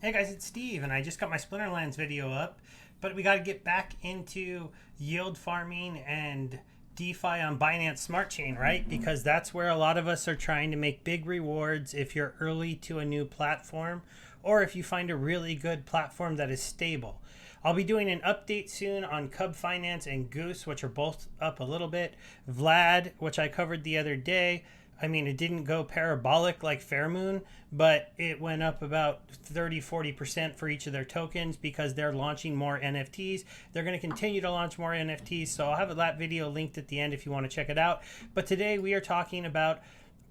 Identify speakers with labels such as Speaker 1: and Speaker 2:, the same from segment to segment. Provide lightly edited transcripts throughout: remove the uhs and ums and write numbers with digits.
Speaker 1: Hey guys, it's Steve, and I just got my Splinterlands video up, but we got to get back into yield farming and DeFi on Binance Smart Chain, right? Because that's where a lot of us are trying to make big rewards if you're early to a new platform or if you find a really good platform that is stable. I'll be doing an update soon on Cub Finance and Goose, which are both up a little bit. Vlad, which I covered the other day. I mean, it didn't go parabolic like Fairmoon, but it went up about 30-40% for each of their tokens because they're launching more NFTs. They're going to continue to launch more NFTs. So I'll have that video linked at the end if you want to check it out. But today we are talking about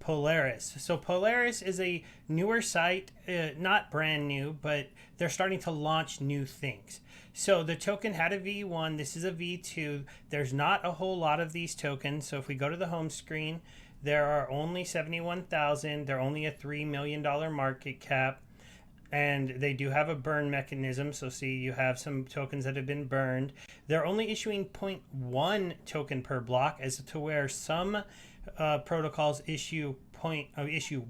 Speaker 1: Polaris. So Polaris is a newer site, not brand new, but they're starting to launch new things. So the token had a V1. This is a V2. There's not a whole lot of these tokens. So if we go to the home screen, there are only 71,000. They're only a $3 million market cap. And they do have a burn mechanism. So see, you have some tokens that have been burned. They're only issuing zero point 0.1 token per block, as to where some protocols issue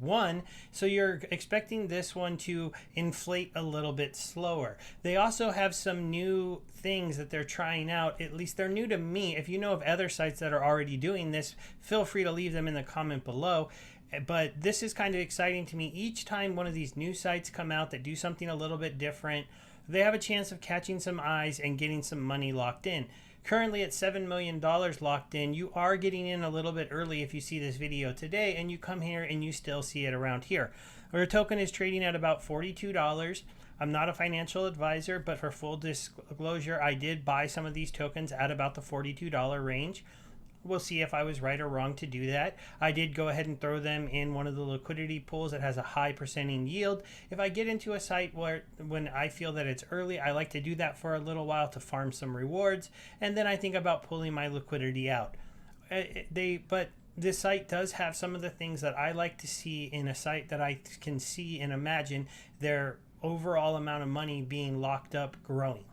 Speaker 1: one, so you're expecting this one to inflate a little bit slower. They also have some new things that they're trying out. At least they're new to me. If you know of other sites that are already doing this, feel free to leave them in the comment below. But this is kind of exciting to me. Each time one of these new sites come out that do something a little bit different, they have a chance of catching some eyes and getting some money locked in. Currently at $7 million locked in. You are getting in a little bit early if you see this video today and you come here and you still see it around here. Our token is trading at about $42. I'm not a financial advisor, but for full disclosure, I did buy some of these tokens at about the $42 range. We'll see if I was right or wrong to do that. I did go ahead and throw them in one of the liquidity pools that has a high percenting yield. If I get into a site where when I feel that it's early, I like to do that for a little while to farm some rewards, and then I think about pulling my liquidity out. But this site does have some of the things that I like to see in a site that I can see and imagine their overall amount of money being locked up growing.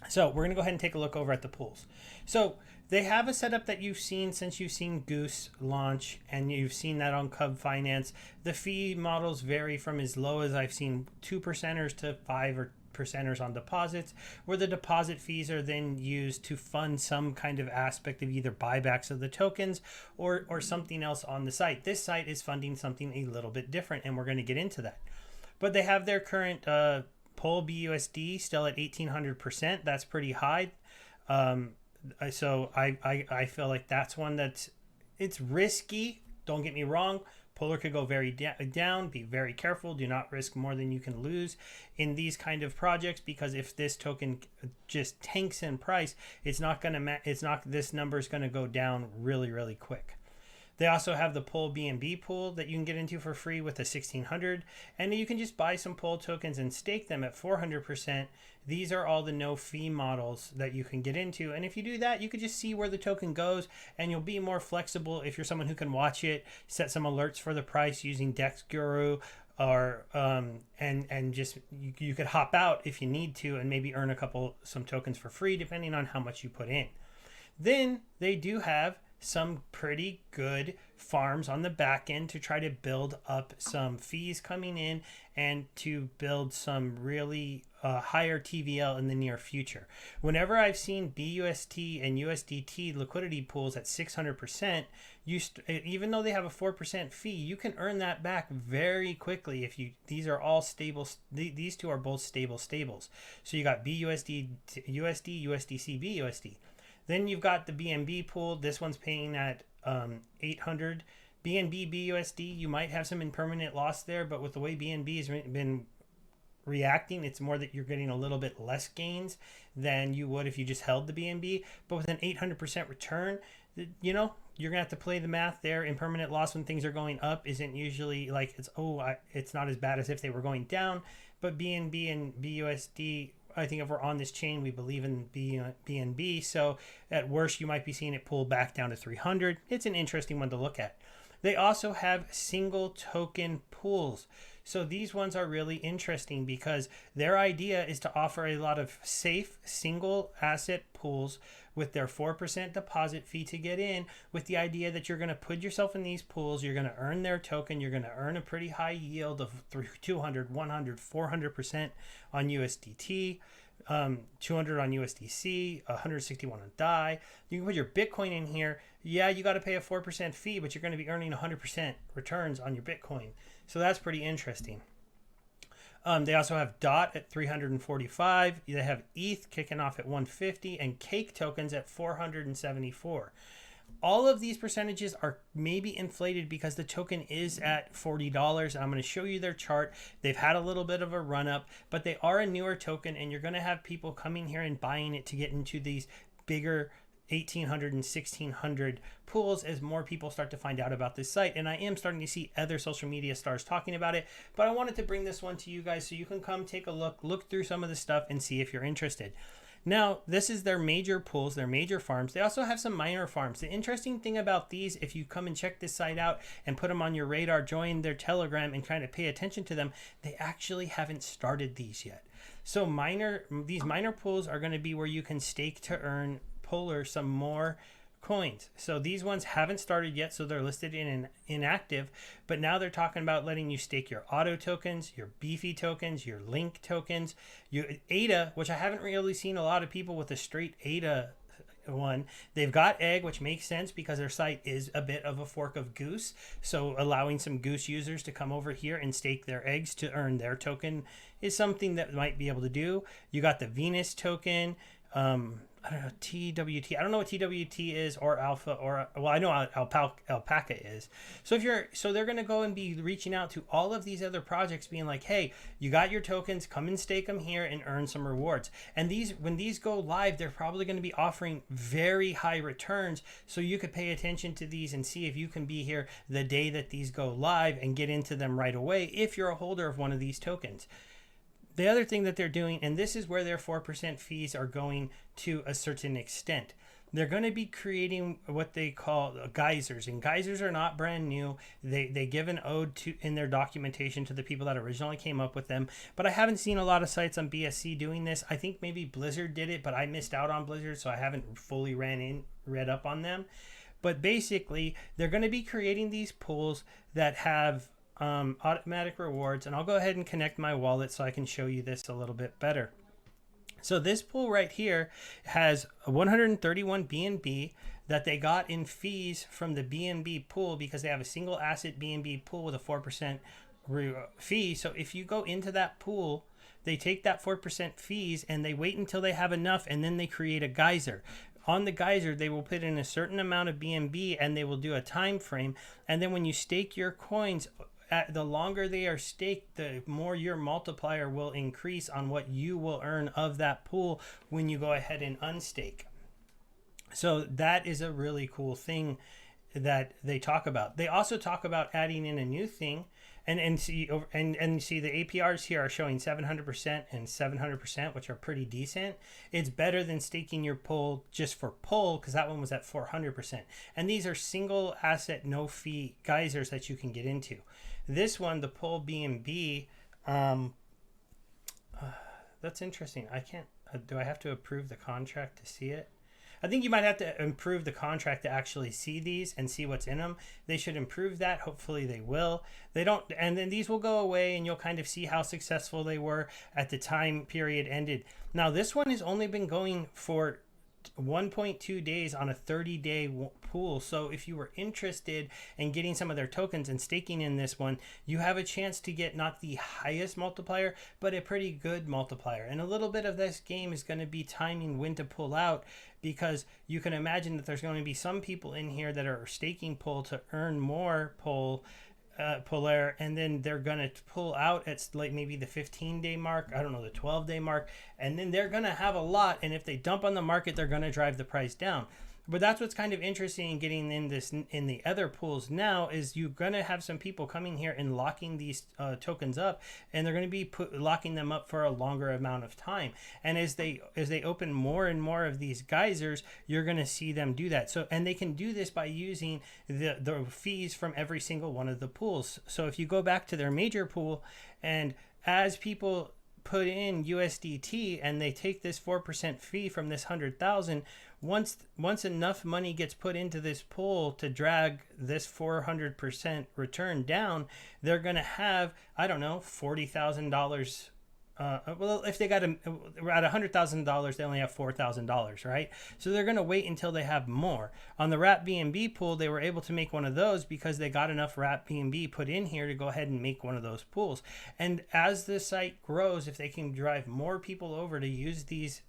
Speaker 1: So we're going to go ahead and take a look over at the pools. So they have a setup that you've seen since you've seen Goose launch, and you've seen that on Cub Finance. The fee models vary from as low as I've seen 2%ers to 5% on deposits, where the deposit fees are then used to fund some kind of aspect of either buybacks of the tokens or something else on the site. This site is funding something a little bit different, and we're going to get into that. But they have their current Pol BUSD still at 1,800%. That's pretty high. So I feel like that's one it's risky. Don't get me wrong. Polar could go very down. Be very careful. Do not risk more than you can lose in these kind of projects, because if this token just tanks in price, this number is going to go down really quick. They also have the Pol BNB pool that you can get into for free with a 1,600, and you can just buy some Pol tokens and stake them at 400%. These are all the no fee models that you can get into, and if you do that, you could just see where the token goes, and you'll be more flexible if you're someone who can watch it, set some alerts for the price using Dex Guru, or and just you could hop out if you need to and maybe earn some tokens for free depending on how much you put in. Then they do have some pretty good farms on the back end to try to build up some fees coming in and to build some really higher TVL in the near future. Whenever I've seen BUST and USDT liquidity pools at 600%, even though they have a 4% fee, you can earn that back very quickly if you. These are all stable. These two are both stable stables. So you got BUSD, USD, USDC, BUSD. Then you've got the BNB pool. This one's paying at 800. BNB BUSD, you might have some impermanent loss there, but with the way BNB has been reacting, it's more that you're getting a little bit less gains than you would if you just held the BNB. But with an 800% return, you're going to have to play the math there. Impermanent loss when things are going up isn't usually like it's not as bad as if they were going down. But BNB and BUSD, I think if we're on this chain, we believe in BNB. So at worst, you might be seeing it pull back down to 300. It's an interesting one to look at. They also have single token pools. So these ones are really interesting because their idea is to offer a lot of safe single asset pools with their 4% deposit fee to get in, with the idea that you're going to put yourself in these pools, you're going to earn their token, you're going to earn a pretty high yield of 200, 100, 400% on USDT, 200 on USDC, 161 on DAI. You can put your Bitcoin in here. Yeah, you got to pay a 4% fee, but you're going to be earning 100% returns on your Bitcoin. So that's pretty interesting. They also have DOT at 345. They have ETH kicking off at 150 and Cake tokens at 474. All of these percentages are maybe inflated because the token is at $40. I'm going to show you their chart. They've had a little bit of a run up, but they are a newer token, and you're going to have people coming here and buying it to get into these bigger 1,800 and 1,600 pools as more people start to find out about this site. And I am starting to see other social media stars talking about it, but I wanted to bring this one to you guys so you can come take a look through some of the stuff and see if you're interested. Now, this is their major pools, their major farms. They also have some minor farms. The interesting thing about these, if you come and check this site out and put them on your radar, join their Telegram and kind of pay attention to them, they actually haven't started these yet. So these minor pools are going to be where you can stake to earn Polar some more coins. So these ones haven't started yet, so they're listed in inactive, but now they're talking about letting you stake your auto tokens, your beefy tokens, your link tokens, your ADA, which I haven't really seen a lot of people with a straight ADA one. They've got Egg, which makes sense because their site is a bit of a fork of Goose, so allowing some Goose users to come over here and stake their eggs to earn their token is something that might be able to do. You got the Venus token, I don't know, TWT. I don't know what TWT is, or Alpha, or, well, I know Alpaca is. So they're going to go and be reaching out to all of these other projects being like, hey, you got your tokens, come and stake them here and earn some rewards. And when these go live, they're probably going to be offering very high returns. So you could pay attention to these and see if you can be here the day that these go live and get into them right away if you're a holder of one of these tokens. The other thing that they're doing, and this is where their 4% fees are going to a certain extent, they're going to be creating what they call geysers, and geysers are not brand new. They give an ode to in their documentation to the people that originally came up with them, but I haven't seen a lot of sites on BSC doing this. I think maybe Blizzard did it, but I missed out on Blizzard, so I haven't fully read up on them. But basically, they're going to be creating these pools that have automatic rewards, and I'll go ahead and connect my wallet so I can show you this a little bit better. So this pool right here has 131 BNB that they got in fees from the BNB pool because they have a single asset BNB pool with a 4% fee. So if you go into that pool, they take that 4% fees and they wait until they have enough, and then they create a geyser. On the geyser, they will put in a certain amount of BNB and they will do a time frame. And then when you stake your coins, the longer they are staked, the more your multiplier will increase on what you will earn of that pool when you go ahead and unstake. So that is a really cool thing that they talk about. They also talk about adding in a new thing, and see the APRs here are showing 700% and 700%, which are pretty decent. It's better than staking your pool just for poll, because that one was at 400%. And these are single asset, no fee geysers that you can get into. This one, the poll BNB, that's interesting. I can't. Do I have to approve the contract to see it? I think you might have to improve the contract to actually see these and see what's in them. They should improve that. Hopefully they will. They don't, and then these will go away and you'll kind of see how successful they were at the time period ended. Now this one has only been going for 1.2 days on a 30-day pool. So if you were interested in getting some of their tokens and staking in this one, you have a chance to get not the highest multiplier, but a pretty good multiplier. And a little bit of this game is going to be timing when to pull out, because you can imagine that there's going to be some people in here that are staking pool to earn more Polar, and then they're going to pull out at like maybe the 15-day mark, I don't know, the 12-day mark, and then they're going to have a lot, and if they dump on the market, they're going to drive the price down. But that's what's kind of interesting in getting in this in the other pools now is you're going to have some people coming here and locking these tokens up, and they're going to be locking them up for a longer amount of time. And as they open more and more of these geysers, you're going to see them do that. So, and they can do this by using the fees from every single one of the pools. So if you go back to their major pool, and as people put in USDT and they take this 4% fee from this 100,000, once enough money gets put into this pool to drag this 400% return down, they're going to have, I don't know, $40,000. Well, if they got at $100,000, they only have $4,000, right? So they're going to wait until they have more. On the Wrap BNB pool, they were able to make one of those because they got enough Wrap BNB put in here to go ahead and make one of those pools. And as the site grows, if they can drive more people over to use these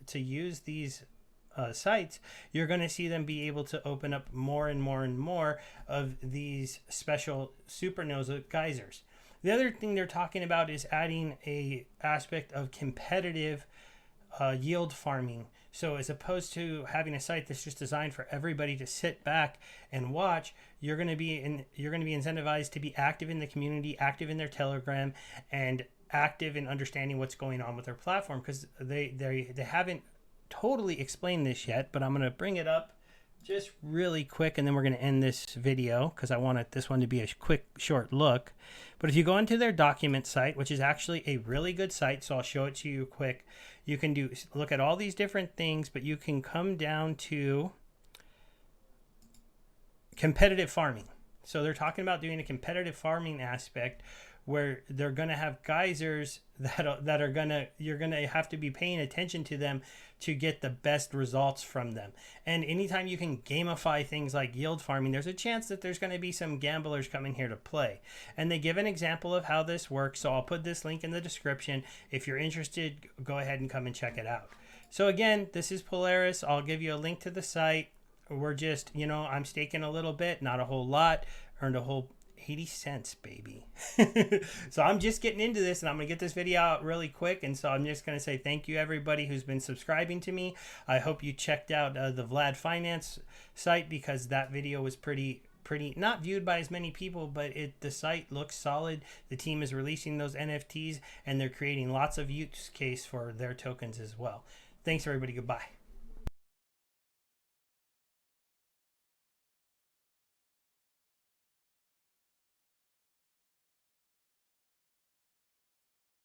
Speaker 1: sites, you're going to see them be able to open up more and more and more of these special supernova geysers. The other thing they're talking about is adding a aspect of competitive yield farming. So as opposed to having a site that's just designed for everybody to sit back and watch, you're going to be incentivized to be active in the community, active in their Telegram, and active in understanding what's going on with their platform, because they haven't totally explained this yet, but I'm going to bring it up just really quick, and then we're going to end this video because I want this one to be a quick, short look. But if you go into their document site, which is actually a really good site, so I'll show it to you quick. You can look at all these different things, but you can come down to competitive farming. So they're talking about doing a competitive farming aspect where they're going to have geysers you're going to have to be paying attention to them to get the best results from them. And anytime you can gamify things like yield farming, there's a chance that there's going to be some gamblers coming here to play. And they give an example of how this works. So I'll put this link in the description. If you're interested, go ahead and come and check it out. So again, this is Polaris. I'll give you a link to the site. We're just, I'm staking a little bit, not a whole lot, earned a whole 80 cents, baby. So I'm just getting into this, and I'm going to get this video out really quick. And so I'm just going to say thank you, everybody who's been subscribing to me. I hope you checked out the Vlad Finance site, because that video was pretty not viewed by as many people, but the site looks solid. The team is releasing those NFTs, and they're creating lots of use case for their tokens as well. Thanks, everybody. Goodbye.